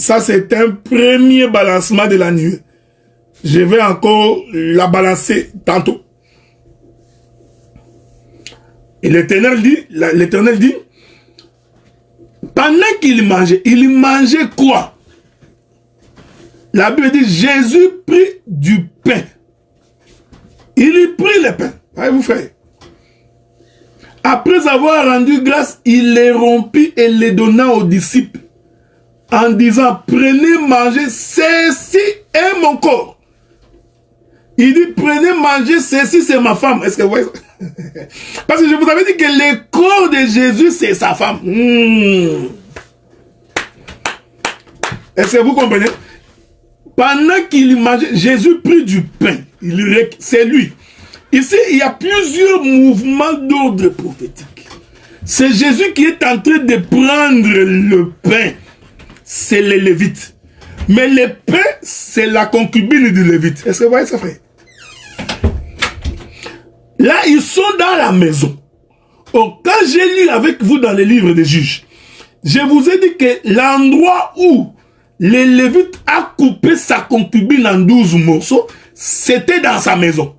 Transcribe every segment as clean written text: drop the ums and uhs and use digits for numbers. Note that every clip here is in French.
Ça, c'est un premier balancement de la nuée. Je vais encore la balancer tantôt. Et l'Éternel dit, pendant qu'il mangeait quoi? La Bible dit, Jésus prit du pain. Il prit le pain. Voyez-vous, frère. Après avoir rendu grâce, il les rompit et les donna aux disciples, en disant, prenez, mangez, ceci est mon corps. Il dit, prenez, mangez, ceci c'est ma femme. Est-ce que vous voyez ça? Parce que je vous avais dit que le corps de Jésus, c'est sa femme. Est-ce que vous comprenez? Pendant qu'il mangeait, Jésus prit du pain. C'est lui. Ici, il y a plusieurs mouvements d'ordre prophétique. C'est Jésus qui est en train de prendre le pain. C'est les Lévites. Mais le pain, c'est la concubine du Lévite. Est-ce que vous voyez ça, frère? Là, ils sont dans la maison. Oh, quand j'ai lu avec vous dans les livres des juges, je vous ai dit que l'endroit où le Lévite a coupé sa concubine en 12 morceaux, c'était dans sa maison.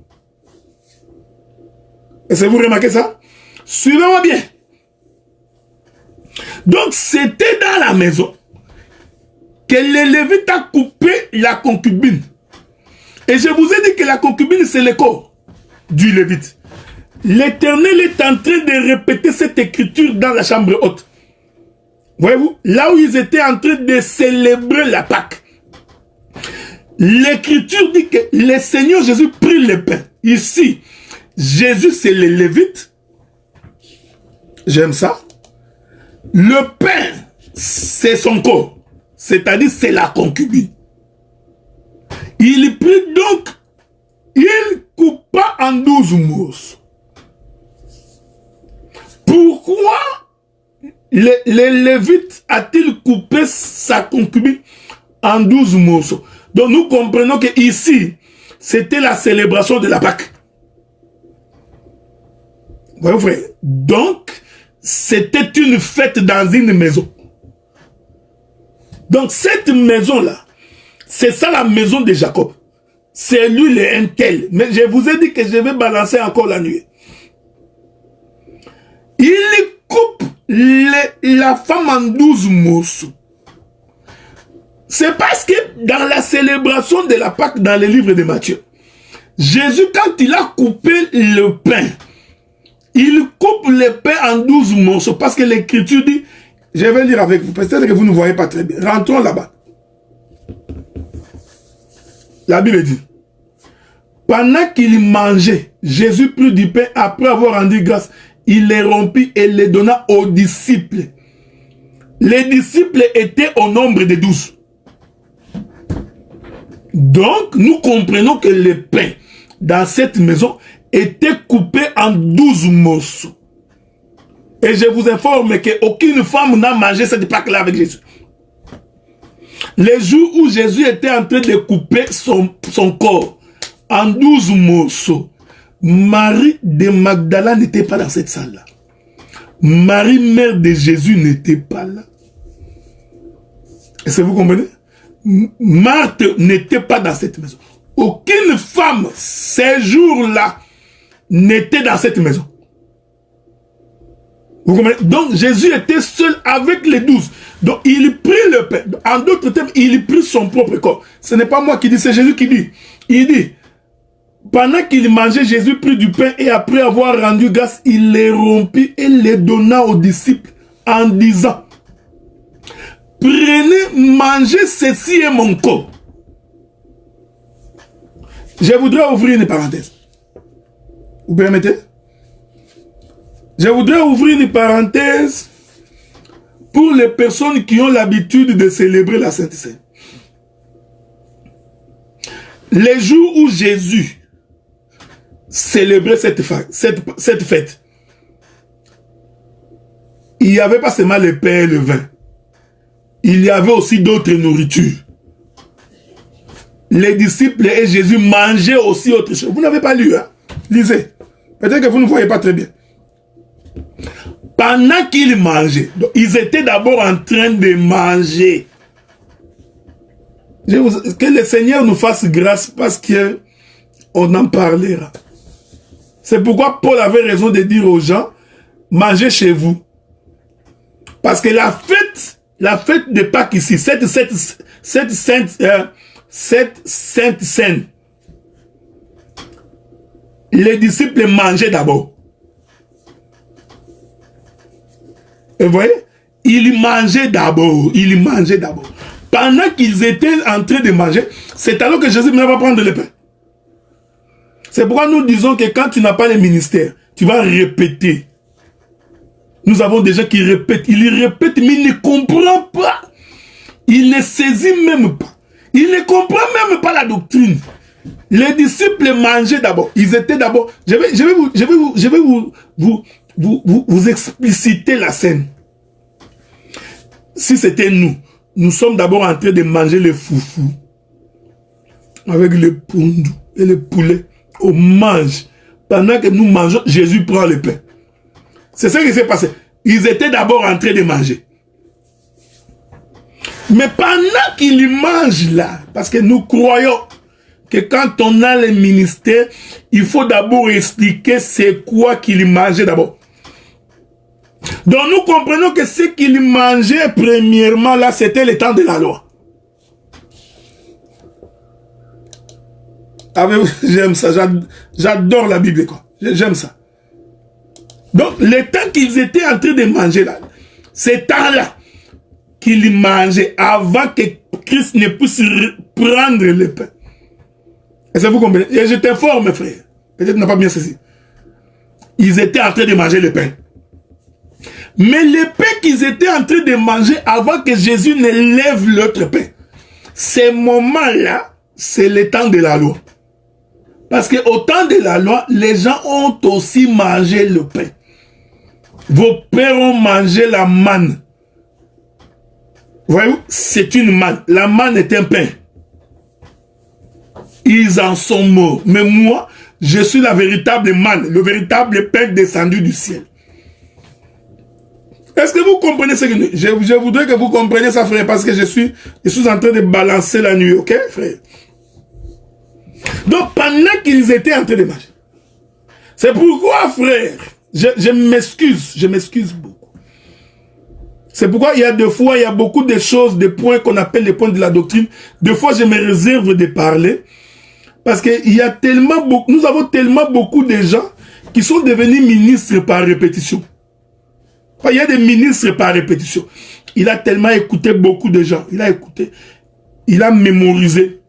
Est-ce que vous remarquez ça? Suivez-moi bien. Donc, c'était dans la maison que le Lévite a coupé la concubine. Et je vous ai dit que la concubine, c'est le corps du Lévite. L'Éternel est en train de répéter cette écriture dans la chambre haute. Voyez-vous, là où ils étaient en train de célébrer la Pâque. L'écriture dit que le Seigneur Jésus prit le pain. Ici, Jésus c'est le Lévite. J'aime ça. Le pain, c'est son corps. C'est-à-dire, c'est la concubine. Il prit donc, il coupa en 12 morceaux. Pourquoi le Lévite a-t-il coupé sa concubine en 12 morceaux? Donc nous comprenons que ici, c'était la célébration de la Pâque. Voyez, frère. Donc, c'était une fête dans une maison. Donc cette maison-là, c'est ça la maison de Jacob. C'est lui le intel. Mais je vous ai dit que je vais balancer encore la nuit. Il coupe la femme en 12 morceaux. C'est parce que dans la célébration de la Pâque dans le livre de Matthieu, Jésus, quand il a coupé le pain, il coupe le pain en 12 morceaux. Parce que l'écriture dit, je vais lire avec vous, peut-être que vous ne voyez pas très bien. Rentrons là-bas. La Bible dit, pendant qu'il mangeait, Jésus prit du pain après avoir rendu grâce. Il les rompit et les donna aux disciples. Les disciples étaient au nombre de 12. Donc, nous comprenons que le pain dans cette maison était coupé en 12 morceaux. Et je vous informe qu'aucune femme n'a mangé cette Pâque-là avec Jésus. Les jours où Jésus était en train de couper son corps en 12 morceaux, Marie de Magdala n'était pas dans cette salle-là. Marie, mère de Jésus, n'était pas là. Est-ce que vous comprenez? Marthe n'était pas dans cette maison. Aucune femme, ces jours-là, n'était dans cette maison. Vous comprenez? Donc, Jésus était seul avec les 12. Donc, il prit le pain. En d'autres termes, il prit son propre corps. Ce n'est pas moi qui dis, c'est Jésus qui dit. Il dit, pendant qu'il mangeait, Jésus prit du pain et après avoir rendu grâce, il les rompit et les donna aux disciples en disant, prenez, mangez, ceci est mon corps. Je voudrais ouvrir une parenthèse. Vous permettez? Je voudrais ouvrir une parenthèse pour les personnes qui ont l'habitude de célébrer la Sainte Seine. Les jours où Jésus célébrer cette fête, il n'y avait pas seulement le pain et le vin. Il y avait aussi d'autres nourritures. Les disciples et Jésus mangeaient aussi autre chose. Vous n'avez pas lu, hein? Lisez. Peut-être que vous ne voyez pas très bien. Pendant qu'ils mangeaient, donc ils étaient d'abord en train de manger. Que le Seigneur nous fasse grâce parce qu'on en parlera. C'est pourquoi Paul avait raison de dire aux gens, mangez chez vous. Parce que la fête de Pâques ici, cette sainte scène, les disciples mangeaient d'abord. Et vous voyez, ils mangeaient d'abord. Pendant qu'ils étaient en train de manger, c'est alors que Jésus va prendre le pain. C'est pourquoi nous disons que quand tu n'as pas le ministère, tu vas répéter. Nous avons des gens qui répètent. Ils répètent, mais ils ne comprennent pas. Ils ne saisissent même pas. Ils ne comprennent même pas la doctrine. Les disciples mangeaient d'abord. Ils étaient d'abord. Je vais vous expliciter la scène. Si c'était nous sommes d'abord en train de manger le foufou avec le poundou et le poulet. On mange. Pendant que nous mangeons, Jésus prend le pain. C'est ça qui s'est passé. Ils étaient d'abord en train de manger. Mais pendant qu'ils mangent là, parce que nous croyons que quand on a le ministère, il faut d'abord expliquer c'est quoi qu'ils mangeaient d'abord. Donc nous comprenons que ce qu'ils mangeaient premièrement là, c'était le temps de la loi. J'aime ça, j'adore la Bible quoi. J'aime ça. Donc le temps qu'ils étaient en train de manger là, ce temps-là qu'ils mangeaient avant que Christ ne puisse prendre le pain. Est-ce que vous comprenez? Et je t'informe frère, peut-être tu n'as pas bien saisi. Ils étaient en train de manger le pain. Mais le pain qu'ils étaient en train de manger avant que Jésus ne lève l'autre pain, ces moments-là, c'est le temps de la loi. Parce qu'au temps de la loi, les gens ont aussi mangé le pain. Vos pères ont mangé la manne. Voyez-vous, c'est une manne. La manne est un pain. Ils en sont morts. Mais moi, je suis la véritable manne, le véritable pain descendu du ciel. Est-ce que vous comprenez ce que je voudrais que vous compreniez ça, frère, parce que je suis en train de balancer la nuit, ok, frère? Donc, pendant qu'ils étaient en train de manger, c'est pourquoi, frère, je m'excuse beaucoup. C'est pourquoi il y a des fois, il y a beaucoup de choses, des points qu'on appelle les points de la doctrine. Des fois, je me réserve de parler, parce qu'il y a tellement beaucoup, nous avons tellement beaucoup de gens qui sont devenus ministres par répétition. Il y a des ministres par répétition. Il a tellement écouté beaucoup de gens. Il a écouté. Il a mémorisé.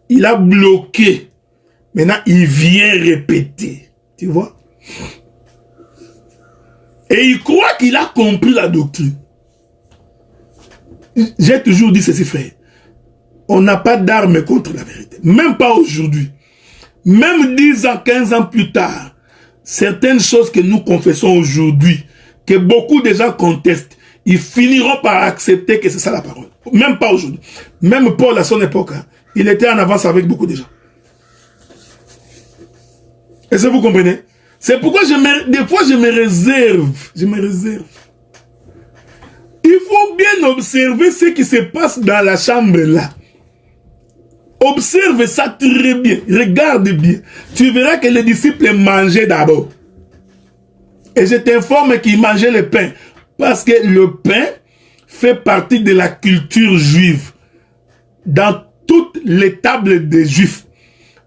Il a bloqué. Maintenant, il vient répéter. Tu vois? Et il croit qu'il a compris la doctrine. J'ai toujours dit ceci, frère. On n'a pas d'armes contre la vérité. Même pas aujourd'hui. Même 10 ans, 15 ans plus tard, certaines choses que nous confessons aujourd'hui, que beaucoup de gens contestent, ils finiront par accepter que c'est ça la parole. Même pas aujourd'hui. Même Paul à son époque, hein, il était en avance avec beaucoup de gens. Est-ce que vous comprenez? C'est pourquoi des fois je me réserve. Je me réserve. Il faut bien observer ce qui se passe dans la chambre là. Observe ça très bien. Regarde bien. Tu verras que les disciples mangeaient d'abord. Et je t'informe qu'ils mangeaient le pain. Parce que le pain fait partie de la culture juive. Dans toutes les tables des juifs,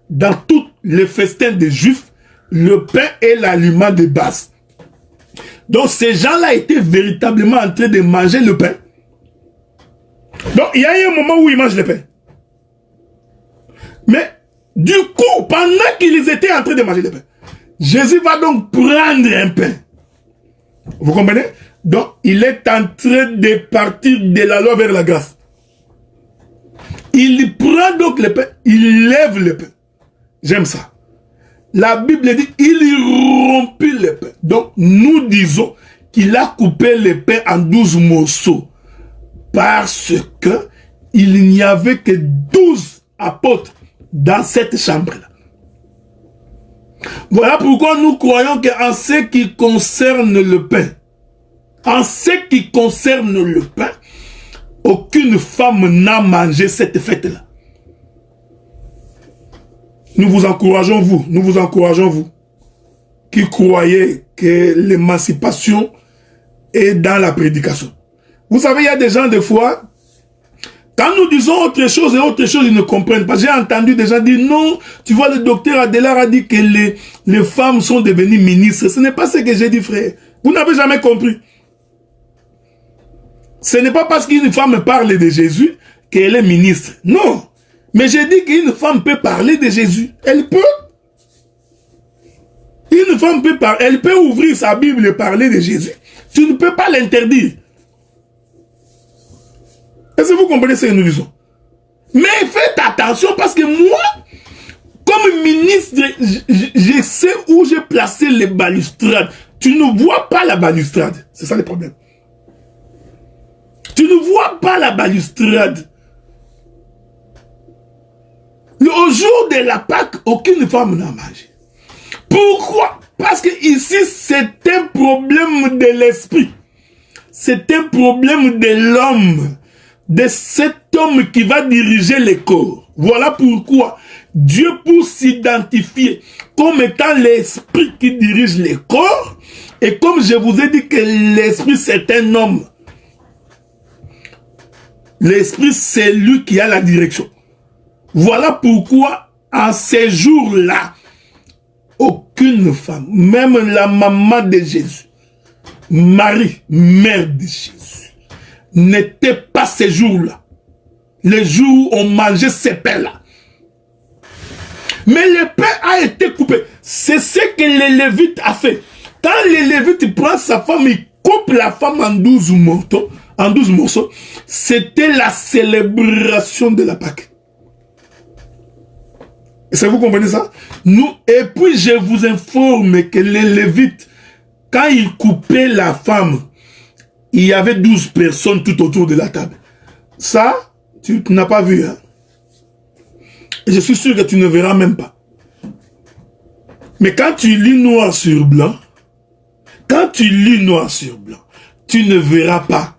dans tous les festins des juifs, le pain est l'aliment de base. Donc ces gens-là étaient véritablement en train de manger le pain. Donc il y a eu un moment où ils mangent le pain. Mais du coup, pendant qu'ils étaient en train de manger le pain, Jésus va donc prendre un pain. Vous comprenez? Donc, il est en train de partir de la loi vers la grâce. Il prend donc le pain, il lève le pain. J'aime ça. La Bible dit, il rompit le pain. Donc, nous disons qu'il a coupé le pain en 12 morceaux. Parce que il n'y avait que 12 apôtres dans cette chambre-là. Voilà pourquoi nous croyons qu'en ce qui concerne le pain, Aucune femme n'a mangé cette fête-là. Nous vous encourageons, vous, qui croyez que l'émancipation est dans la prédication. Vous savez, il y a des gens, des fois, quand nous disons autre chose et autre chose, ils ne comprennent pas. J'ai entendu des gens dire, non, tu vois, le docteur Adelaar a dit que les femmes sont devenues ministres. Ce n'est pas ce que j'ai dit, frère. Vous n'avez jamais compris. Ce n'est pas parce qu'une femme parle de Jésus qu'elle est ministre. Non. Mais j'ai dit qu'une femme peut parler de Jésus. Elle peut. Une femme peut parler. Elle peut ouvrir sa Bible et parler de Jésus. Tu ne peux pas l'interdire. Est-ce que vous comprenez ce que nous disons? Mais faites attention parce que moi, comme ministre, je sais où j'ai placé les balustrades. Tu ne vois pas la balustrade. C'est ça le problème. Tu ne vois pas la balustrade. Au jour de la Pâque, aucune femme n'a mangé. Pourquoi? Parce que ici, c'est un problème de l'esprit. C'est un problème de l'homme. De cet homme qui va diriger les corps. Voilà pourquoi Dieu, pour s'identifier comme étant l'esprit qui dirige les corps, et comme je vous ai dit que l'esprit c'est un homme, l'esprit c'est lui qui a la direction. Voilà pourquoi en ces jours-là, aucune femme, même la maman de Jésus, Marie, mère de Jésus, n'était pas ces jours-là. Les jours où on mangeait ces pains-là. Mais le pain a été coupé. C'est ce que le Lévite a fait. Quand le Lévite prend sa femme, il coupe la femme en 12 morceaux. C'était la célébration de la Pâque. Est-ce que vous comprenez ça? Et puis je vous informe que le Lévite, quand il coupait la femme, il y avait 12 personnes tout autour de la table. Ça, tu n'as pas vu. Hein? Et je suis sûr que tu ne verras même pas. Mais quand tu lis noir sur blanc, tu ne verras pas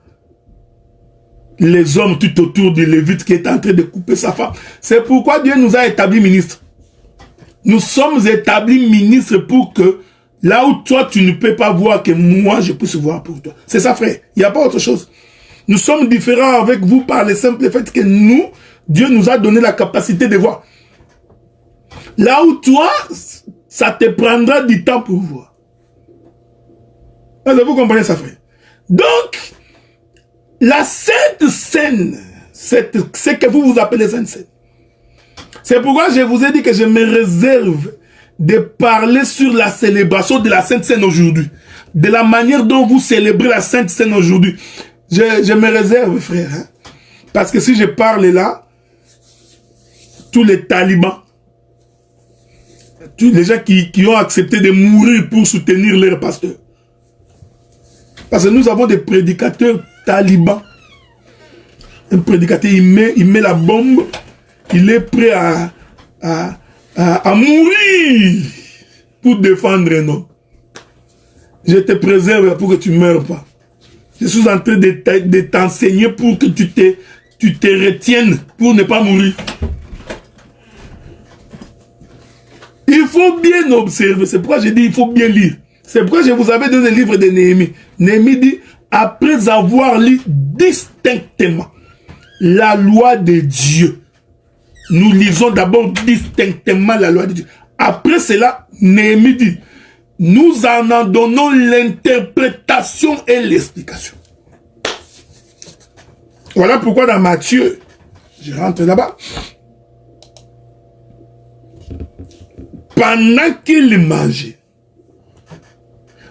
les hommes tout autour de Lévite qui est en train de couper sa femme. C'est pourquoi Dieu nous a établis ministres. Nous sommes établis ministres pour que là où toi, tu ne peux pas voir, que moi, je puisse voir pour toi. C'est ça, frère. Il n'y a pas autre chose. Nous sommes différents avec vous par le simple fait que nous, Dieu nous a donné la capacité de voir. Là où toi, ça te prendra du temps pour voir. Est-ce que vous comprenez ça, frère? Donc, la Sainte Seine, ce que vous appelez Sainte Seine. C'est pourquoi je vous ai dit que je me réserve de parler sur la célébration de la Sainte Seine aujourd'hui. De la manière dont vous célébrez la Sainte Seine aujourd'hui. Je me réserve, frère. Hein? Parce que si je parle là, tous les talibans, tous les gens qui ont accepté de mourir pour soutenir leur pasteur. Parce que nous avons des prédicateurs talibans. Un prédicateur, il met la bombe, il est prêt à mourir pour défendre un homme. Je te préserve pour que tu ne meurs pas. Je suis en train de t'enseigner pour que tu te retiennes pour ne pas mourir. Il faut bien observer. C'est pourquoi je dis il faut bien lire. C'est pourquoi je vous avais donné le livre de Néhémie. Néhémie dit, après avoir lu distinctement la loi de Dieu, nous lisons d'abord distinctement la loi de Dieu. Après cela, Néhémie dit, nous en donnons l'interprétation et l'explication. Voilà pourquoi dans Matthieu, je rentre là-bas, pendant qu'il mangeait.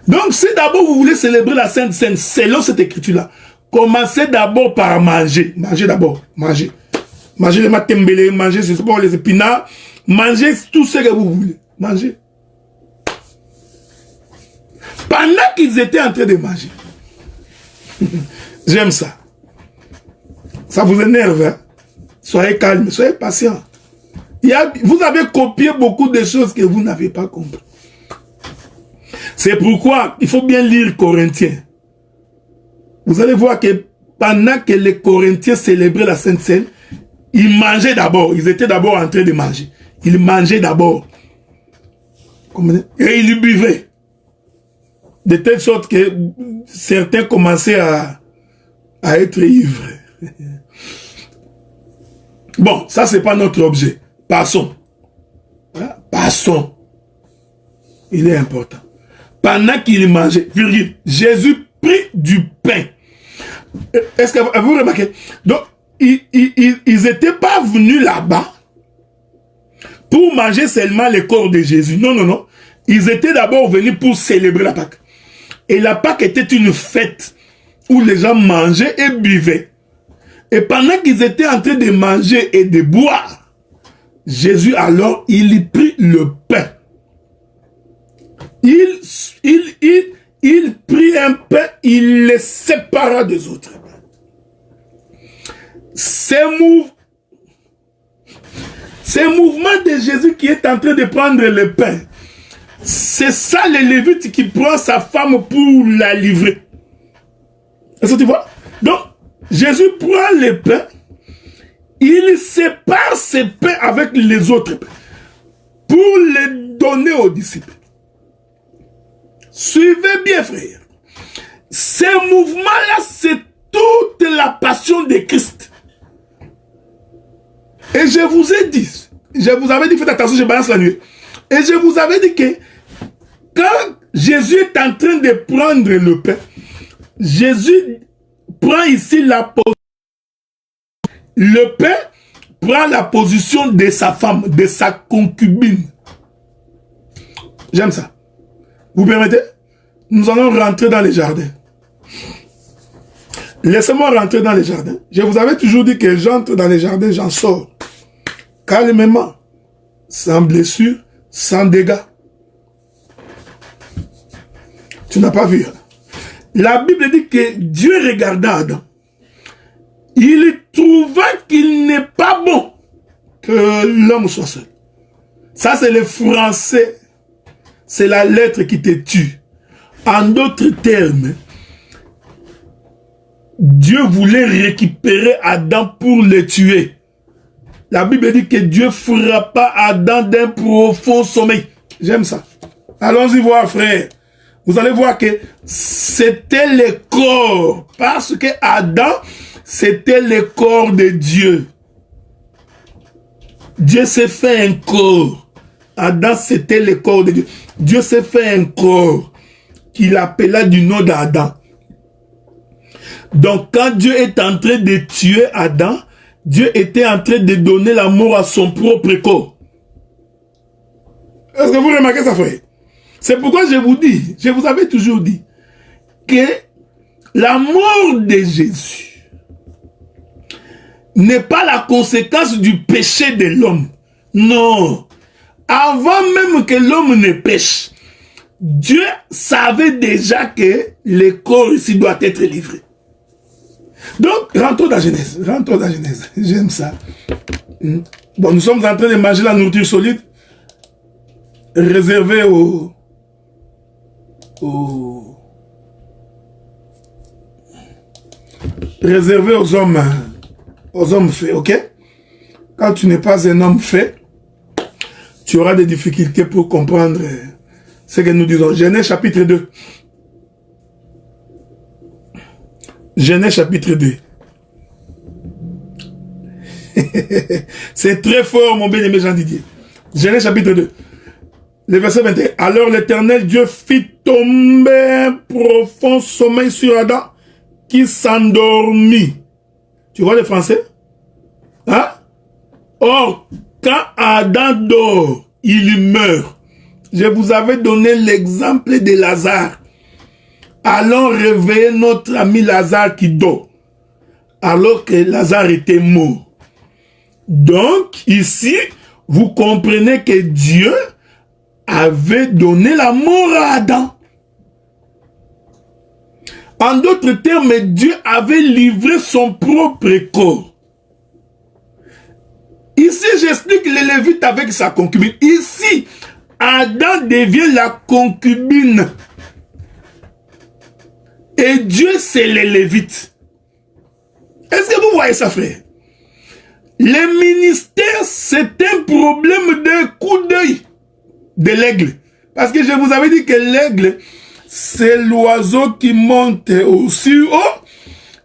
Donc si d'abord vous voulez célébrer la Sainte Seine, selon cette écriture-là, commencez d'abord par manger. Mangez d'abord, mangez. Mangez les matembele, mangez les épinards, mangez tout ce que vous voulez. Mangez. Pendant qu'ils étaient en train de manger. J'aime ça. Ça vous énerve, hein? Soyez calme, soyez patient. Vous avez copié beaucoup de choses que vous n'avez pas compris. C'est pourquoi il faut bien lire Corinthiens. Vous allez voir que pendant que les Corinthiens célébraient la Sainte Seine, ils mangeaient d'abord. Ils étaient d'abord en train de manger. Ils mangeaient d'abord. Et ils buvaient. De telle sorte que certains commençaient à être ivres. Bon, ça c'est pas notre objet. Passons. Passons. Il est important. Pendant qu'il mangeait, Jésus prit du pain. Est-ce que vous remarquez? Donc, ils n'étaient pas venus là-bas pour manger seulement le corps de Jésus. Non, non, non. Ils étaient d'abord venus pour célébrer la Pâque. Et la Pâque était une fête où les gens mangeaient et buvaient. Et pendant qu'ils étaient en train de manger et de boire, Jésus alors, il prit le pain. Il prit un pain, il le sépara des autres. Ces mouvements de Jésus qui est en train de prendre le pain, c'est ça le Lévite qui prend sa femme pour la livrer. Est-ce que tu vois? Donc, Jésus prend le pain, il sépare ses pains avec les autres pains pour les donner aux disciples. Suivez bien, frère. Ces mouvements-là, c'est toute la passion de Christ. Et je vous ai dit, je vous avais dit, faites attention, je balance la nuit. Et je vous avais dit que quand Jésus est en train de prendre le pain, Jésus prend ici la position. Le pain prend la position de sa femme, de sa concubine. J'aime ça. Vous permettez? Nous allons rentrer dans les jardins. Laissez-moi rentrer dans les jardins. Je vous avais toujours dit que j'entre dans les jardins, j'en sors. Calmement. Sans blessure, sans dégâts. Tu n'as pas vu. Hein? La Bible dit que Dieu regarda Adam. Il trouva qu'il n'est pas bon que l'homme soit seul. Ça, c'est le français. C'est la lettre qui te tue. En d'autres termes, Dieu voulait récupérer Adam pour le tuer. La Bible dit que Dieu frappa Adam d'un profond sommeil. J'aime ça. Allons-y voir, frère. Vous allez voir que c'était le corps. Parce que Adam, c'était le corps de Dieu. Dieu s'est fait un corps. Adam, c'était le corps de Dieu. Dieu s'est fait un corps qu'il appela du nom d'Adam. Donc, quand Dieu est en train de tuer Adam, Dieu était en train de donner la mort à son propre corps. Est-ce que vous remarquez ça, frère? C'est pourquoi je vous dis, je vous avais toujours dit, que la mort de Jésus n'est pas la conséquence du péché de l'homme. Non. Avant même que l'homme ne pêche, Dieu savait déjà que le corps ici doit être livré. Donc, rentrons dans Genèse. Rentrons dans Genèse. J'aime ça. Bon, nous sommes en train de manger la nourriture solide réservée réservée aux hommes faits, ok? Quand tu n'es pas un homme fait, tu auras des difficultés pour comprendre ce que nous disons. Genèse chapitre 2. Genèse chapitre 2. C'est très fort, mon bien-aimé Jean Didier. Genèse chapitre 2. Le verset 21. Alors l'Éternel Dieu fit tomber un profond sommeil sur Adam qui s'endormit. Tu vois le français? Hein? Or, quand Adam dort, il meurt. Je vous avais donné l'exemple de Lazare. Allons réveiller notre ami Lazare qui dort, alors que Lazare était mort. Donc, ici, vous comprenez que Dieu avait donné la mort à Adam. En d'autres termes, Dieu avait livré son propre corps. Ici, j'explique le Lévite avec sa concubine. Ici, Adam devient la concubine. Et Dieu, c'est le Lévite. voyez ça, frère? Le ministère, c'est un problème de coup d'œil de l'aigle. Parce que je vous avais dit que l'aigle, c'est l'oiseau qui monte aussi haut.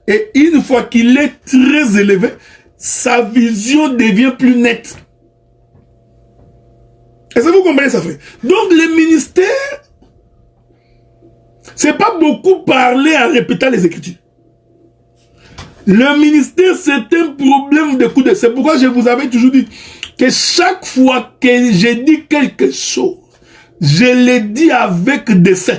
Et une fois qu'il est très élevé, sa vision devient plus nette. Est-ce que vous comprenez ça, frère? Donc, le ministère, c'est pas beaucoup parler en répétant les Écritures. Le ministère, c'est un problème de coup d'œil. C'est pourquoi je vous avais toujours dit que chaque fois que j'ai dit quelque chose, je l'ai dit avec dessein.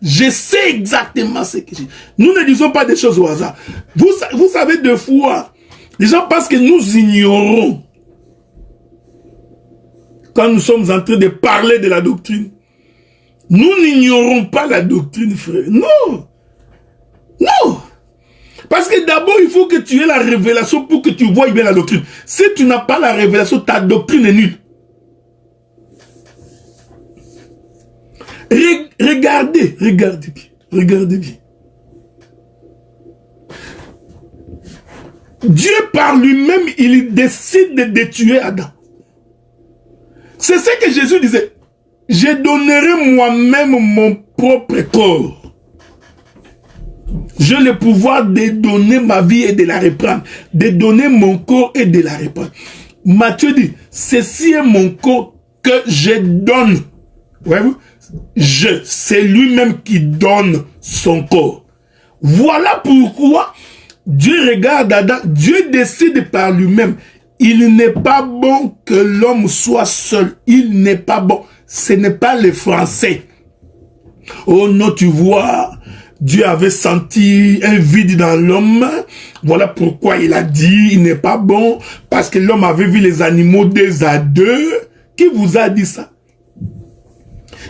Je sais exactement ce que j'ai dit. Nous ne disons pas des choses au hasard. Vous savez, deux fois, les gens pensent que nous ignorons quand nous sommes en train de parler de la doctrine. Nous n'ignorons pas la doctrine, frère. Non. Non. Parce que d'abord, il faut que tu aies la révélation pour que tu voies bien la doctrine. Si tu n'as pas la révélation, ta doctrine est nulle. Regardez bien. Dieu par lui-même, il décide de tuer Adam. C'est ce que Jésus disait. Je donnerai moi-même mon propre corps. J'ai le pouvoir de donner ma vie et de la reprendre. De donner mon corps et de la reprendre. Matthieu dit, ceci est mon corps que je donne. Voyez-vous? C'est lui-même qui donne son corps. Voilà pourquoi Dieu regarde Adam. Dieu décide par lui-même. Il n'est pas bon que l'homme soit seul. Il n'est pas bon. Ce n'est pas les Français. Oh non, tu vois, Dieu avait senti un vide dans l'homme. Voilà pourquoi il a dit, il n'est pas bon, parce que l'homme avait vu les animaux 2 à 2. Qui vous a dit ça?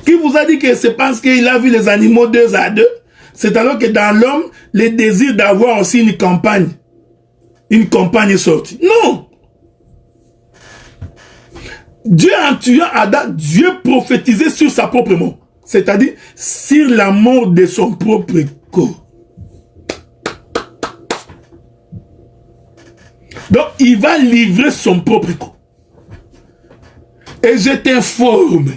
Qui vous a dit que c'est parce qu'il a vu les animaux 2 à 2? C'est alors que dans l'homme, le désir d'avoir aussi une compagne est sorti. Non! Dieu, en tuant Adam, Dieu prophétisait sur sa propre mort. C'est-à-dire sur la mort de son propre corps. Donc, il va livrer son propre corps. Et je t'informe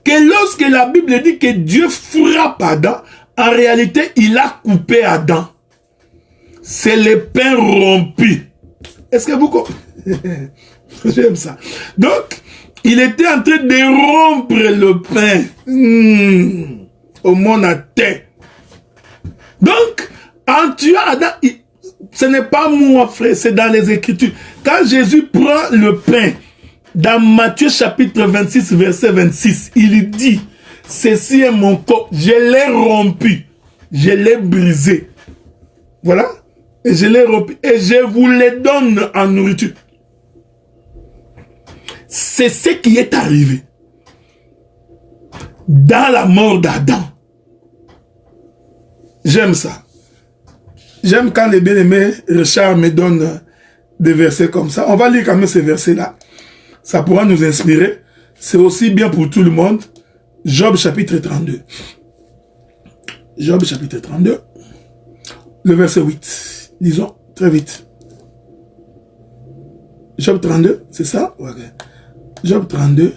que lorsque la Bible dit que Dieu frappe Adam, en réalité, il a coupé Adam. C'est le pain rompu. Est-ce que vous comprenez? J'aime ça. Donc, il était en train de rompre le pain au monde à terre. Donc, en tuant Adam, ce n'est pas moi, frère, c'est dans les Écritures. Quand Jésus prend le pain, dans Matthieu chapitre 26, verset 26, il dit, ceci est mon corps, je l'ai rompu, je l'ai brisé. Voilà, et je l'ai rompu, et je vous le donne en nourriture. C'est ce qui est arrivé dans la mort d'Adam. J'aime ça. J'aime quand les bien-aimés Richard me donnent des versets comme ça. On va lire quand même ces versets-là. Ça pourra nous inspirer. C'est aussi bien pour tout le monde. Job chapitre 32. Job chapitre 32. Le verset 8. Lisons très vite. Job 32, c'est ça? Ouais. Job 32,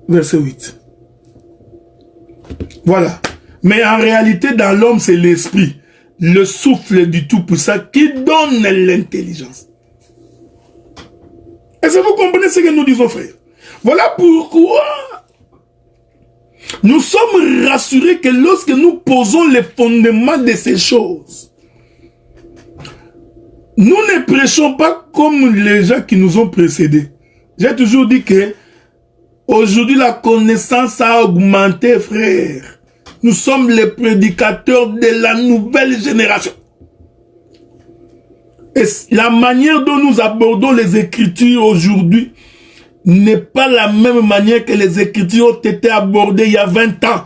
verset 8. Voilà. Mais en réalité, dans l'homme, c'est l'esprit, le souffle du Tout-Puissant qui donne l'intelligence. Est-ce que vous comprenez ce que nous disons, frère? Voilà pourquoi nous sommes rassurés que lorsque nous posons les fondements de ces choses, nous ne prêchons pas comme les gens qui nous ont précédés. J'ai toujours dit que aujourd'hui la connaissance a augmenté, frère. Nous sommes les prédicateurs de la nouvelle génération. Et la manière dont nous abordons les Écritures aujourd'hui n'est pas la même manière que les Écritures ont été abordées il y a 20 ans.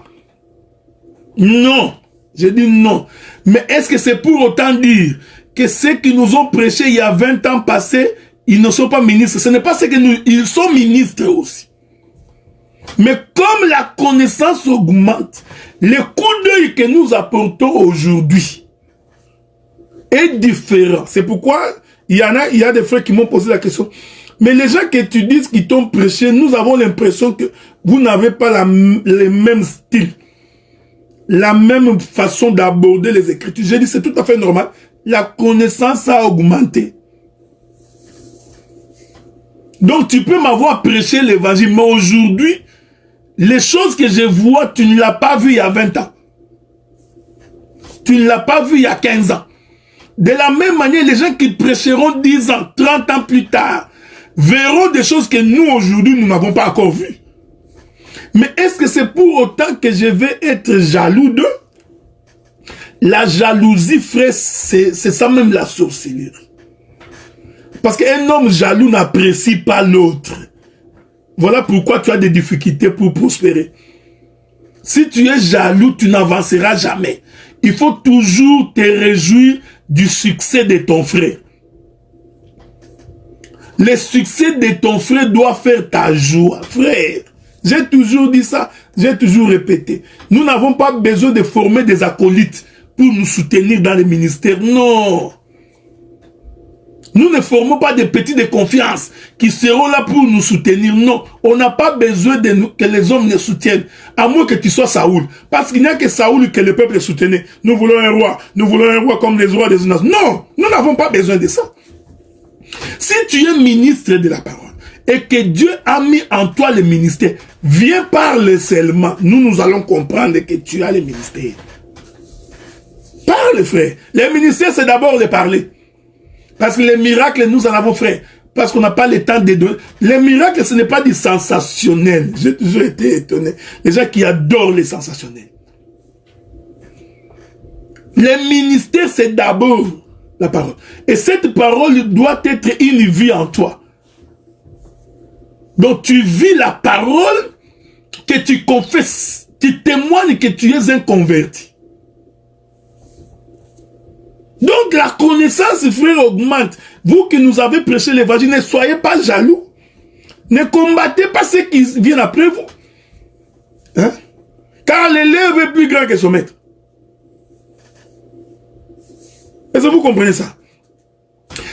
Non. J'ai dit non. Mais est-ce que c'est pour autant dire que ceux qui nous ont prêché il y a 20 ans passés, ils ne sont pas ministres? Ce n'est pas ce que nous... Ils sont ministres aussi. Mais comme la connaissance augmente, les coups d'œil que nous apportons aujourd'hui est différent. C'est pourquoi il y a des frères qui m'ont posé la question. Mais les gens que tu dis qui t'ont prêché, nous avons l'impression que vous n'avez pas les mêmes styles, la même façon d'aborder les Écritures. J'ai dit, c'est tout à fait normal. La connaissance a augmenté. Donc tu peux m'avoir prêché l'évangile, mais aujourd'hui, les choses que je vois, tu ne l'as pas vu il y a 20 ans. Tu ne l'as pas vu il y a 15 ans. De la même manière, les gens qui prêcheront 10 ans, 30 ans plus tard, verront des choses que nous, aujourd'hui, nous n'avons pas encore vues. Mais est-ce que c'est pour autant que je vais être jaloux d'eux? La jalousie, frère, c'est ça même la sorcellerie. Parce qu'un homme jaloux n'apprécie pas l'autre. Voilà pourquoi tu as des difficultés pour prospérer. Si tu es jaloux, tu n'avanceras jamais. Il faut toujours te réjouir du succès de ton frère. Le succès de ton frère doit faire ta joie, frère. J'ai toujours dit ça, j'ai toujours répété. Nous n'avons pas besoin de former des acolytes pour nous soutenir dans les ministères. Non. Nous ne formons pas des petits de confiance qui seront là pour nous soutenir. Non, on n'a pas besoin que les hommes nous soutiennent. À moins que tu sois Saoul. Parce qu'il n'y a que Saoul que le peuple soutenait. Nous voulons un roi. Nous voulons un roi comme les rois des nations. Non, nous n'avons pas besoin de ça. Si tu es ministre de la parole et que Dieu a mis en toi le ministère, viens parler seulement. Nous allons comprendre que tu as le ministère. Parle, frère. Le ministère, c'est d'abord de parler. Parce que les miracles, nous en avons fait. Parce qu'on n'a pas le temps de donner. Les miracles, ce n'est pas du sensationnel. J'ai toujours été étonné. Les gens qui adorent les sensationnels. Le ministère, c'est d'abord la parole. Et cette parole doit être une vie en toi. Donc tu vis la parole que tu confesses. Tu témoignes que tu es un converti. Donc la connaissance, frère, augmente. Vous qui nous avez prêché l'évangile, ne soyez pas jaloux. Ne combattez pas ceux qui viennent après vous. Hein? Car l'élève est plus grand que son maître. Est-ce que vous comprenez ça?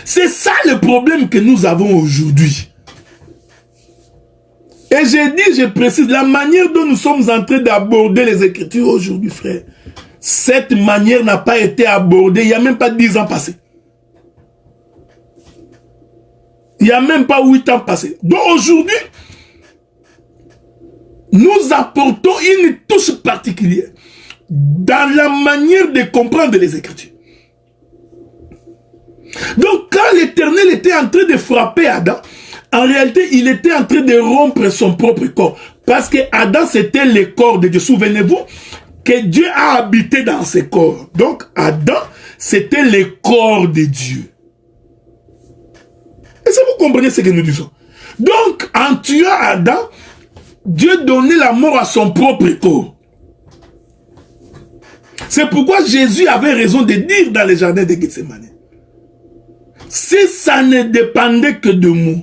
C'est ça le problème que nous avons aujourd'hui. Et j'ai dit, je précise, la manière dont nous sommes en train d'aborder les Écritures aujourd'hui, frère, cette manière n'a pas été abordée il n'y a même pas 10 ans passés. Il n'y a même pas 8 ans passés. Donc aujourd'hui, nous apportons une touche particulière dans la manière de comprendre les Écritures. Donc quand l'Éternel était en train de frapper Adam, en réalité, il était en train de rompre son propre corps. Parce que Adam, c'était le corps de Dieu. Souvenez-vous que Dieu a habité dans ce corps. Donc Adam, c'était le corps de Dieu. Est-ce que vous comprenez ce que nous disons? Donc, en tuant Adam, Dieu donnait la mort à son propre corps. C'est pourquoi Jésus avait raison de dire dans le jardin de Gethsemane, si ça ne dépendait que de moi,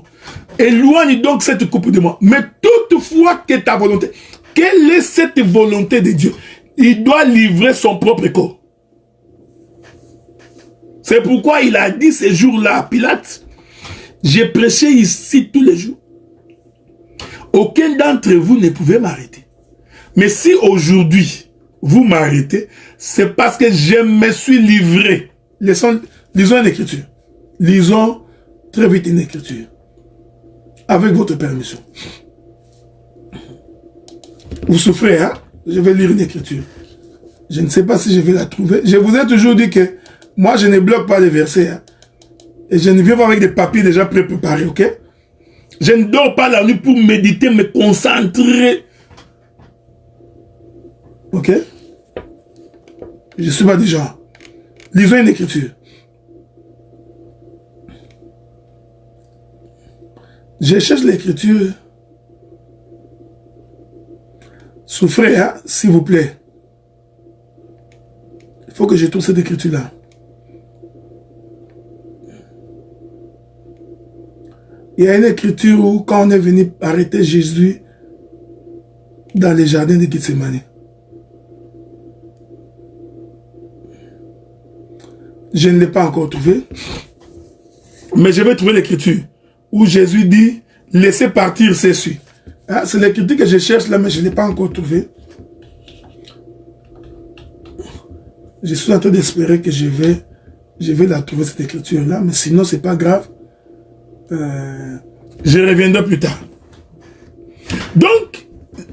éloigne donc cette coupe de moi. Mais toutefois que ta volonté, quelle est cette volonté de Dieu? Il doit livrer son propre corps. C'est pourquoi il a dit ce jour-là à Pilate, j'ai prêché ici tous les jours. Aucun d'entre vous ne pouvait m'arrêter. Mais si aujourd'hui, vous m'arrêtez, c'est parce que je me suis livré. Lisons une écriture. Lisons très vite une écriture. Avec votre permission. Vous souffrez, hein? Je vais lire une écriture. Je ne sais pas si je vais la trouver. Je vous ai toujours dit que moi, je ne bloque pas les versets. Hein? Et je ne viens pas avec des papiers déjà préparés, ok? Je ne dors pas la nuit pour méditer, me concentrer. Ok? Je ne suis pas du genre. Lisons une écriture. Je cherche l'écriture. Souffrez, hein, s'il vous plaît. Il faut que je trouve cette écriture-là. Il y a une écriture où, quand on est venu arrêter Jésus dans les jardins de Gethsemane, Je ne l'ai pas encore trouvé. Mais je vais trouver l'écriture où Jésus dit, laissez partir ceux-ci. Hein, c'est l'écriture que je cherche là, mais je ne l'ai pas encore trouvé. Je suis en train d'espérer que je vais la trouver, cette écriture-là, mais sinon, c'est pas grave. Je reviendrai plus tard. Donc,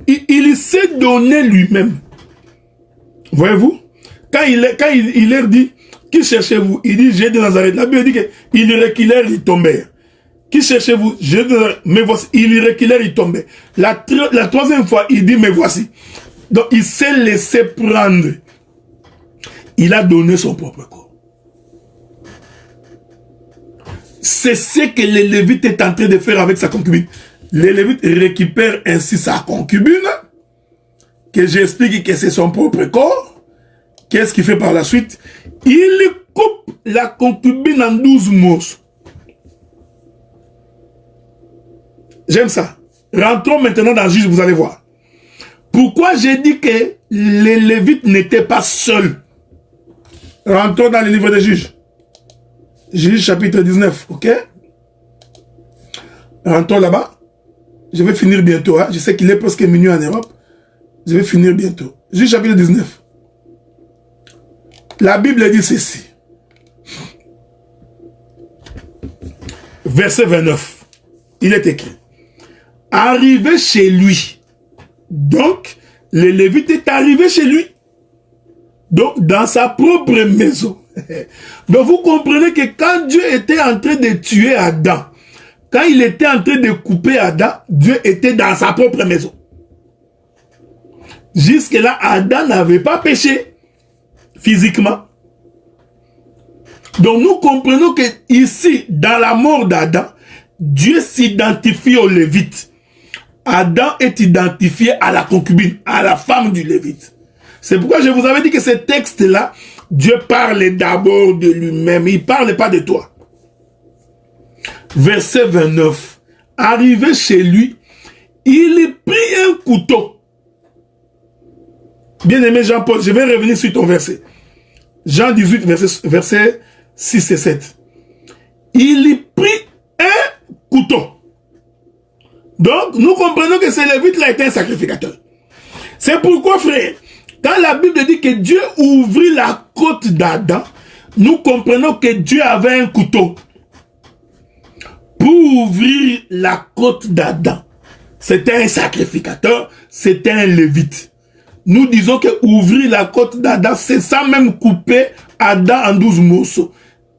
il s'est donné lui-même. Voyez-vous? Quand il leur dit, qui cherchez-vous? Il dit, j'ai de Nazareth. La Bible dit qu'ils reculèrent, ils tombèrent. Qui cherchez-vous? J'ai de Nazareth. Mais voici, ils reculèrent, ils tombèrent. La troisième fois, il dit, mais voici. Donc, il s'est laissé prendre. Il a donné son propre corps. C'est ce que les Lévites est en train de faire avec sa concubine. Les Lévites récupèrent ainsi sa concubine, que j'explique que c'est son propre corps. Qu'est-ce qu'il fait par la suite? Il coupe la concubine en 12 morceaux. J'aime ça. Rentrons maintenant dans le Juge, vous allez voir. Pourquoi j'ai dit que les Lévites n'étaient pas seuls? Rentrons dans le livre des Juges. Juges chapitre 19, ok? Rentrons là-bas. Je vais finir bientôt. Hein? Je sais qu'il est presque minuit en Europe. Je vais finir bientôt. Juges chapitre 19. La Bible dit ceci. Verset 29. Il est écrit. Arrivé chez lui. Donc, le Lévite est arrivé chez lui. Donc, dans sa propre maison. Donc, vous comprenez que quand Dieu était en train de tuer Adam, quand il était en train de couper Adam, Dieu était dans sa propre maison. Jusque-là, Adam n'avait pas péché physiquement. Donc, nous comprenons que ici, dans la mort d'Adam, Dieu s'identifie au Lévite. Adam est identifié à la concubine, à la femme du Lévite. C'est pourquoi je vous avais dit que ce texte-là, Dieu parle d'abord de lui-même. Il ne parle pas de toi. Verset 29. Arrivé chez lui, il prit un couteau. Bien-aimé Jean-Paul, je vais revenir sur ton verset. Jean 18, verset 6 et 7. Il prit un couteau. Donc, nous comprenons que ce Lévite-là était un sacrificateur. C'est pourquoi, frère, quand la Bible dit que Dieu ouvrit la côte d'Adam, nous comprenons que Dieu avait un couteau pour ouvrir la côte d'Adam. C'était un sacrificateur, c'était un Lévite. Nous disons que ouvrir la côte d'Adam, c'est ça même couper Adam en 12 morceaux.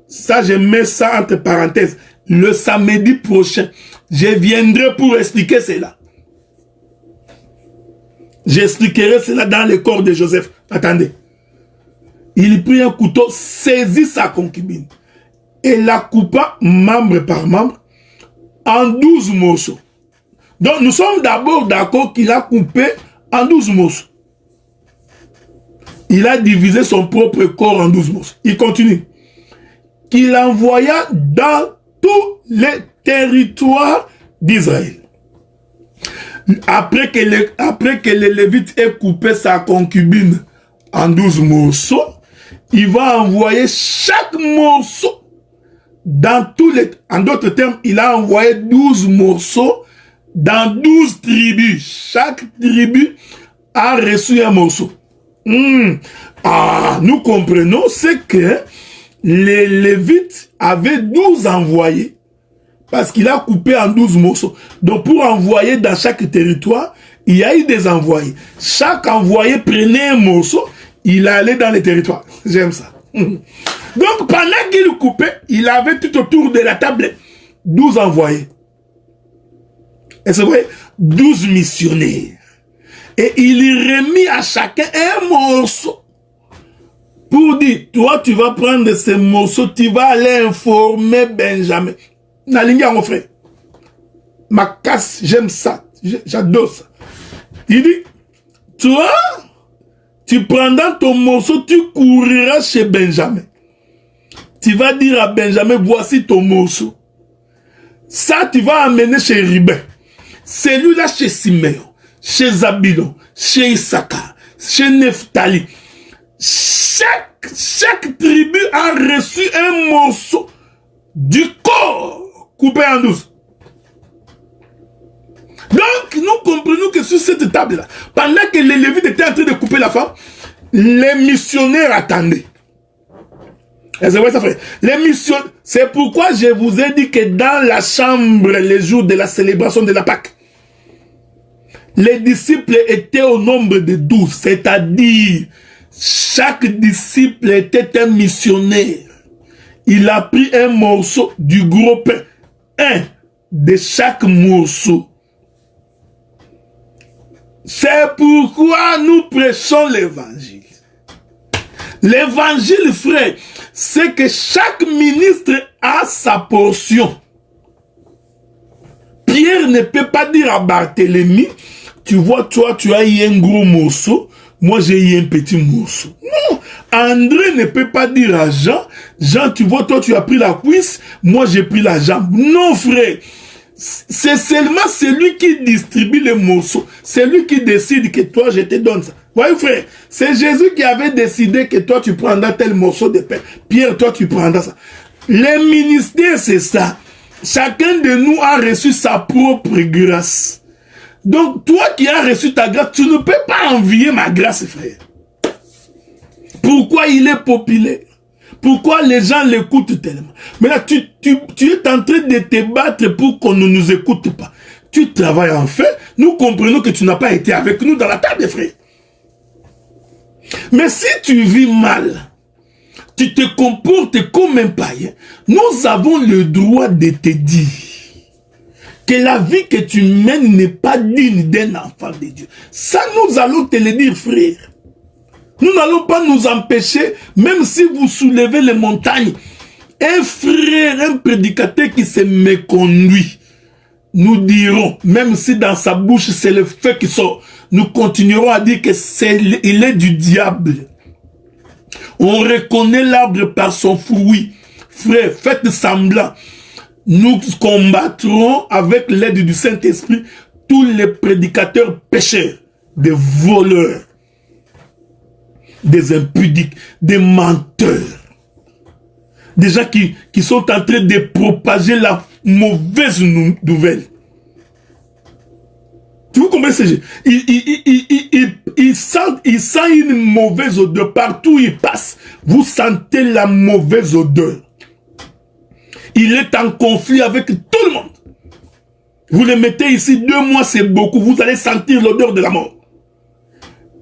Ça, je mets ça entre parenthèses. Le samedi prochain, je viendrai pour expliquer cela. J'expliquerai cela dans le corps de Joseph. Attendez. Il prit un couteau, saisit sa concubine et la coupa membre par membre en 12 morceaux. Donc nous sommes d'abord d'accord qu'il a coupé en 12 morceaux. Il a divisé son propre corps en 12 morceaux. Il continue. Qu'il envoya dans tous les territoires d'Israël. Après que le Lévite ait coupé sa concubine en 12 morceaux, il va envoyer chaque morceau dans tous les... En d'autres termes, il a envoyé 12 morceaux dans 12 tribus. Chaque tribu a reçu un morceau. Nous comprenons, c'est que les Lévites avaient 12 envoyés. Parce qu'il a coupé en 12 morceaux. Donc pour envoyer dans chaque territoire, il y a eu des envoyés. Chaque envoyé prenait un morceau, il allait dans les territoires. J'aime ça. Donc pendant qu'il coupait, il avait tout autour de la table 12 envoyés. Et c'est vrai, 12 missionnaires. Et il remit à chacun un morceau. Pour dire, toi tu vas prendre ce morceau, tu vas aller informer Benjamin. Nalinga mon frère. Ma casse, j'aime ça. J'adore ça. Il dit, toi, tu prendras ton morceau, tu couriras chez Benjamin. Tu vas dire à Benjamin, voici ton morceau. Ça, tu vas amener chez Ribin. Celui-là chez Siméon, chez Zabilon, chez Issachar, chez Nephtali. Chaque tribu a reçu un morceau du corps coupé en 12. Donc, nous comprenons que sur cette table-là, pendant que les Lévites étaient en train de couper la femme, les missionnaires attendaient. Les missionnaires, c'est pourquoi je vous ai dit que dans la chambre, les jours de la célébration de la Pâque, les disciples étaient au nombre de 12, c'est-à-dire chaque disciple était un missionnaire. Il a pris un morceau du gros pain, un de chaque morceau. C'est pourquoi nous prêchons l'évangile. L'évangile, frère, c'est que chaque ministre a sa portion. Pierre ne peut pas dire à Barthélemy, tu vois, toi, tu as eu un gros morceau, moi j'ai eu un petit morceau. Non, André ne peut pas dire à Jean, Jean, tu vois, toi, tu as pris la cuisse, moi j'ai pris la jambe. Non, frère. C'est seulement celui qui distribue les morceaux. C'est lui qui décide que toi, je te donne ça. Voyez, frère, c'est Jésus qui avait décidé que toi, tu prendras tel morceau de pain. Pierre, toi, tu prendras ça. Les ministères, c'est ça. Chacun de nous a reçu sa propre grâce. Donc, toi qui as reçu ta grâce, tu ne peux pas envier ma grâce, frère. Pourquoi il est populaire? Pourquoi les gens l'écoutent tellement? Mais là, tu es en train de te battre pour qu'on ne nous écoute pas. Tu travailles en fait. Nous comprenons que tu n'as pas été avec nous dans la table, frère. Mais si tu vis mal, tu te comportes comme un païen, nous avons le droit de te dire que la vie que tu mènes n'est pas digne d'un enfant de Dieu. Ça, nous allons te le dire, frère. Nous n'allons pas nous empêcher, même si vous soulevez les montagnes. Un frère, un prédicateur qui se méconduit, nous dirons, même si dans sa bouche c'est le feu qui sort, nous continuerons à dire que il est du diable. On reconnaît l'arbre par son fruit. Frère, faites semblant. Nous combattrons avec l'aide du Saint-Esprit tous les prédicateurs pécheurs, des voleurs, des impudiques, des menteurs, des gens qui sont en train de propager la mauvaise nouvelle. Tu vous comprenez ce jeu? Il sent une mauvaise odeur partout où il passe. Vous sentez la mauvaise odeur. Il est en conflit avec tout le monde. Vous le mettez ici 2 mois, c'est beaucoup. Vous allez sentir l'odeur de la mort.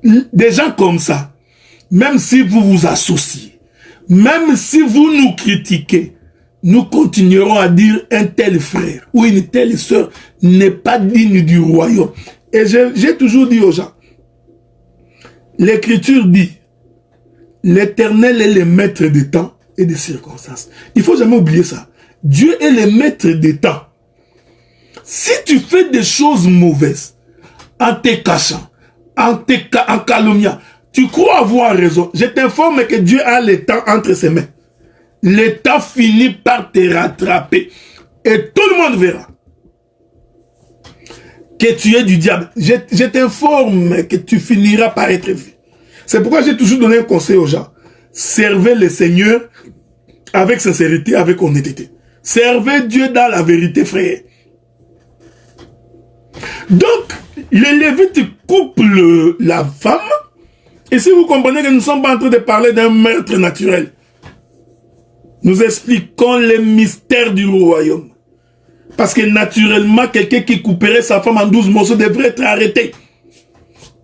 Des gens comme ça, même si vous vous associez, même si vous nous critiquez, nous continuerons à dire un tel frère ou une telle sœur n'est pas digne du royaume. Et j'ai toujours dit aux gens, l'Écriture dit, l'Éternel est le maître des temps et des circonstances. Il ne faut jamais oublier ça. Dieu est le maître des temps. Si tu fais des choses mauvaises, en te cachant, en calomniant, tu crois avoir raison. Je t'informe que Dieu a le temps entre ses mains. Le temps finit par te rattraper. Et tout le monde verra que tu es du diable. Je t'informe que tu finiras par être vu. C'est pourquoi j'ai toujours donné un conseil aux gens. Servez le Seigneur avec sincérité, avec honnêteté. Servez Dieu dans la vérité, frère. Donc, les Lévites coupent la femme. Et si vous comprenez que nous ne sommes pas en train de parler d'un meurtre naturel, nous expliquons les mystères du royaume. Parce que naturellement, quelqu'un qui couperait sa femme en 12 morceaux devrait être arrêté,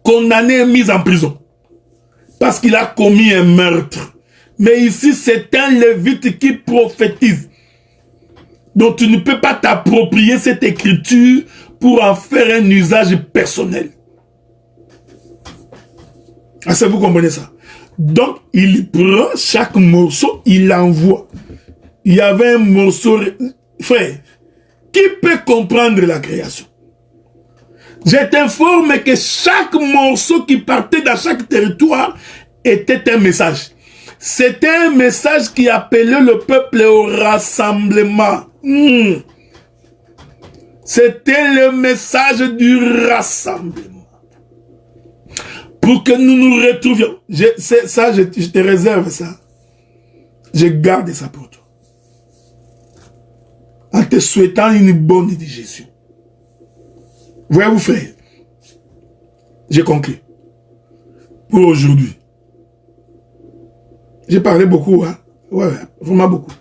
condamné et mis en prison. Parce qu'il a commis un meurtre. Mais ici, c'est un Lévite qui prophétise. Donc tu ne peux pas t'approprier cette écriture pour en faire un usage personnel. Est-ce que vous comprenez ça? Donc, il prend chaque morceau, il l'envoie. Il y avait un morceau... Frère, qui peut comprendre la création? Je t'informe que chaque morceau qui partait dans chaque territoire était un message. C'était un message qui appelait le peuple au rassemblement. C'était le message du rassemblement. Pour que nous nous retrouvions. Je te réserve ça. Je garde ça pour toi. En te souhaitant une bonne digestion. Voyez-vous, frère, j'ai conclu. Pour aujourd'hui. J'ai parlé beaucoup, hein. Ouais, vraiment beaucoup.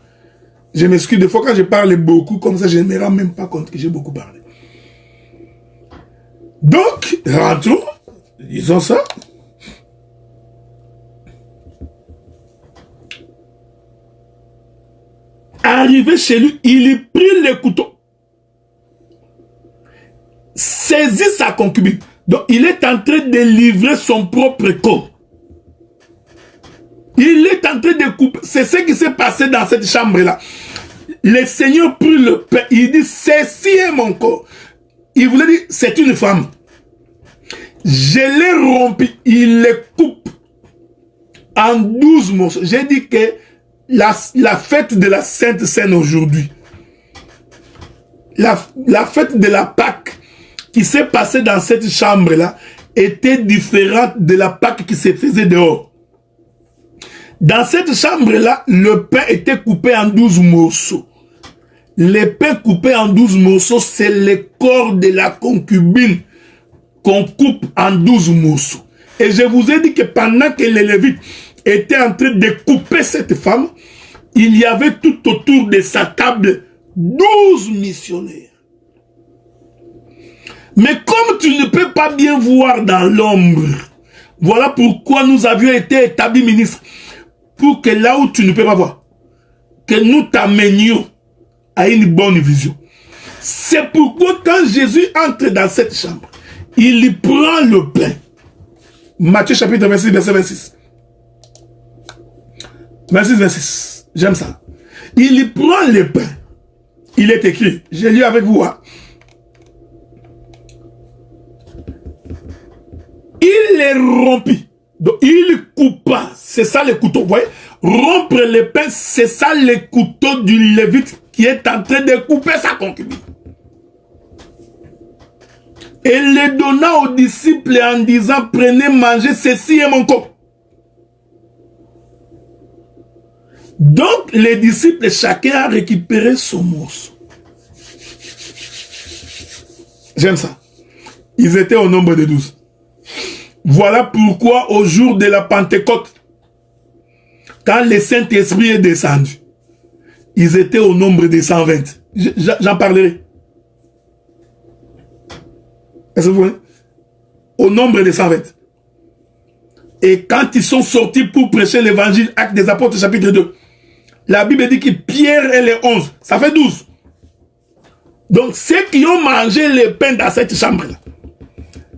Je m'excuse des fois quand je parle beaucoup, comme ça je ne me rends même pas compte que j'ai beaucoup parlé. Donc, rentrons, disons ça. Arrivé chez lui, il prit le couteau, saisit sa concubine. Donc, il est en train de livrer son propre corps. Il est en train de couper. C'est ce qui s'est passé dans cette chambre-là. Le Seigneur prit le pain. Il dit, ceci est mon corps. Il voulait dire, c'est une femme. Je l'ai rompu. Il le coupe en 12 morceaux. J'ai dit que la fête de la Sainte Seine aujourd'hui, la fête de la Pâque qui s'est passée dans cette chambre-là était différente de la Pâque qui se faisait dehors. Dans cette chambre-là, le pain était coupé en 12 morceaux. Le pain coupé en 12 morceaux, c'est le corps de la concubine qu'on coupe en 12 morceaux. Et je vous ai dit que pendant que les Lévites étaient en train de couper cette femme, il y avait tout autour de sa table 12 missionnaires. Mais comme tu ne peux pas bien voir dans l'ombre, voilà pourquoi nous avions été établis ministres. Pour que là où tu ne peux pas voir, que nous t'amenions à une bonne vision. C'est pourquoi quand Jésus entre dans cette chambre, il prend le pain. Matthieu chapitre 26, verset 26. 26, 26. J'aime ça. Il prend le pain. Il est écrit. J'ai lu avec vous. Hein. Il les rompit. Donc, il coupa. C'est ça le couteau. Vous voyez? Rompre le pain, c'est ça le couteau du Lévite qui est en train de couper sa concubine. Et le donna aux disciples en disant, prenez, mangez, ceci est mon corps. Donc, les disciples, chacun a récupéré son morceau. J'aime ça. Ils étaient au nombre de 12. Voilà pourquoi au jour de la Pentecôte, quand le Saint-Esprit est descendu, ils étaient au nombre de 120. J'en parlerai. Est-ce que vous voyez? Au nombre de 120. Et quand ils sont sortis pour prêcher l'évangile, Actes des Apôtres, chapitre 2, la Bible dit que Pierre et les 11, ça fait 12. Donc ceux qui ont mangé le pain dans cette chambre-là,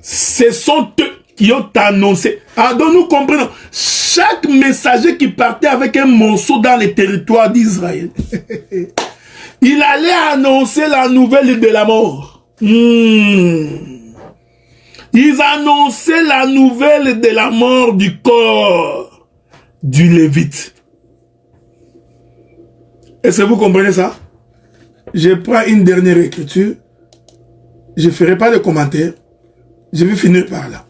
ce sont eux qui ont annoncé. Ah, donc nous comprenons. Chaque messager qui partait avec un morceau dans les territoires d'Israël, il allait annoncer la nouvelle de la mort. Ils annonçaient la nouvelle de la mort du corps du Lévite. Est-ce que vous comprenez ça? Je prends une dernière écriture. Je ne ferai pas de commentaires. Je vais finir par là.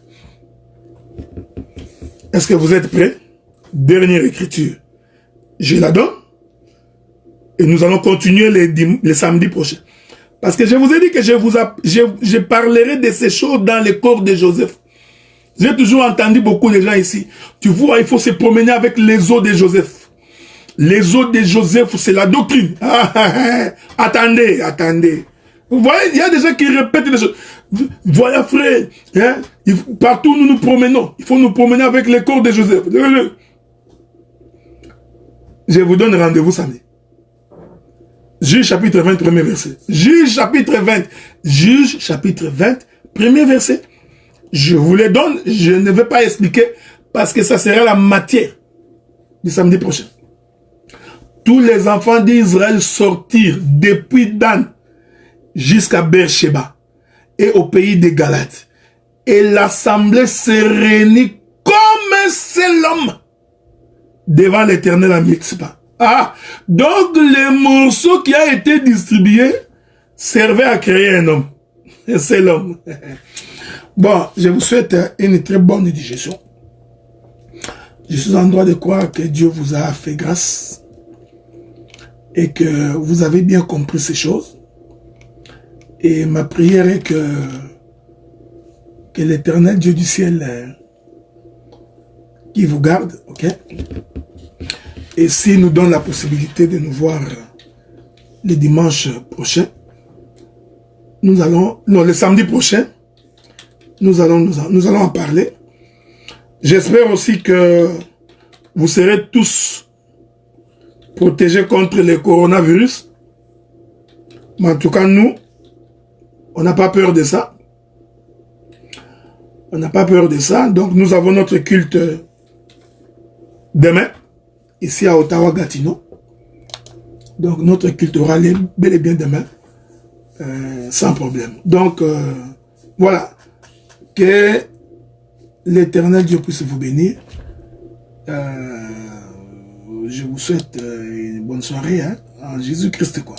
Est-ce que vous êtes prêts? Dernière écriture. Je la donne. Et nous allons continuer les samedis prochains. Parce que je vous ai dit que je parlerai de ces choses dans le corps de Joseph. J'ai toujours entendu beaucoup de gens ici. Tu vois, il faut se promener avec les os de Joseph. Les os de Joseph, c'est la doctrine. Attendez, attendez. Vous voyez, il y a des gens qui répètent les choses. Voilà, frère, hein, partout où nous nous promenons, il faut nous promener avec les corps de Joseph. Je vous donne rendez-vous samedi. Juge chapitre 20, premier verset. Juge chapitre 20. Juge chapitre 20, premier verset. Je vous les donne, je ne vais pas expliquer parce que ça sera la matière du samedi prochain. Tous les enfants d'Israël sortirent depuis Dan jusqu'à Beersheba et au pays des Galates. Et l'assemblée se réunit comme un seul homme devant l'Éternel à Mitzpah. Ah, donc le morceau qui a été distribué servait à créer un homme. C'est l'homme. Bon, je vous souhaite une très bonne digestion. Je suis en droit de croire que Dieu vous a fait grâce et que vous avez bien compris ces choses. Et ma prière est que l'Éternel Dieu du ciel qui vous garde, ok? Et s'il nous donne la possibilité de nous voir le dimanche prochain, nous allons, non, le samedi prochain, nous allons en parler. J'espère aussi que vous serez tous protégés contre le coronavirus. Mais en tout cas, nous, on n'a pas peur de ça. On n'a pas peur de ça. Donc, nous avons notre culte demain, ici à Ottawa-Gatineau. Donc, notre culte aura lieu bel et bien demain, sans problème. Donc, voilà. Que l'Éternel Dieu puisse vous bénir. Je vous souhaite une bonne soirée, hein, en Jésus-Christ, quoi.